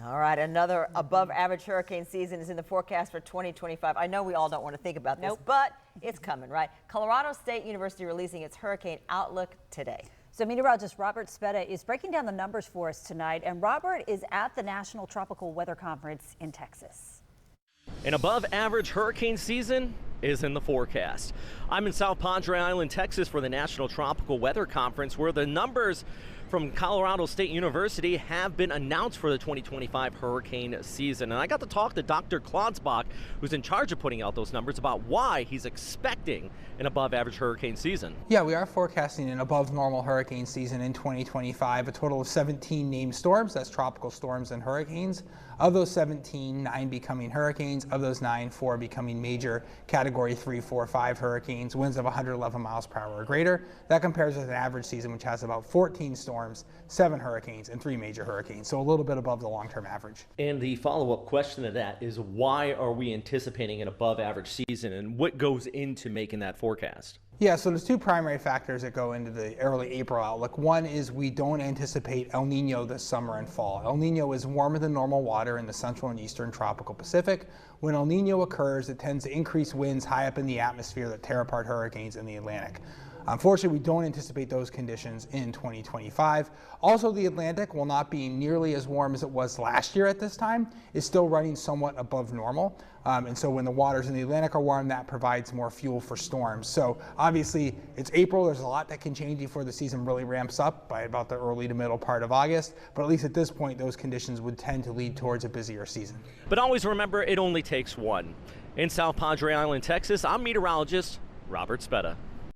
All right, another above average hurricane season is in the forecast for 2025. I know we all don't want to think about this, but it's coming, right? Colorado State University releasing its hurricane outlook today. So meteorologist Robert Speta is breaking down the numbers for us tonight. And Robert is at the National Tropical Weather Conference in Texas. An above average hurricane season is in the forecast. I'm in South Padre Island, Texas for the National Tropical Weather Conference, where the numbers from Colorado State University have been announced for the 2025 hurricane season. And I got to talk to Dr. Klotzbach, who's in charge of putting out those numbers, about why he's expecting an above average hurricane season. Yeah, we are forecasting an above normal hurricane season in 2025, a total of 17 named storms, that's tropical storms and hurricanes. Of those 17, 9 becoming hurricanes. Of those 9, 4 becoming major category 3, 4, 5 hurricanes, winds of 111 miles per hour or greater. That compares with an average season which has about 14 storms, 7 hurricanes, and 3 major hurricanes. So a little bit above the long-term average. And the follow-up question to that is, why are we anticipating an above average season, and what goes into making that forecast? Yeah, so there's 2 primary factors that go into the early April outlook. One is we don't anticipate El Nino this summer and fall. El Nino is warmer than normal water in the central and eastern tropical Pacific. When El Nino occurs, it tends to increase winds high up in the atmosphere that tear apart hurricanes in the Atlantic. Unfortunately, we don't anticipate those conditions in 2025. Also, the Atlantic, while not being nearly as warm as it was last year at this time, is still running somewhat above normal. And so when the waters in the Atlantic are warm, that provides more fuel for storms. So obviously, it's April. There's a lot that can change before the season really ramps up by about the early to middle part of August. But at least at this point, those conditions would tend to lead towards a busier season. But always remember, it only takes one. In South Padre Island, Texas, I'm meteorologist Robert Speta.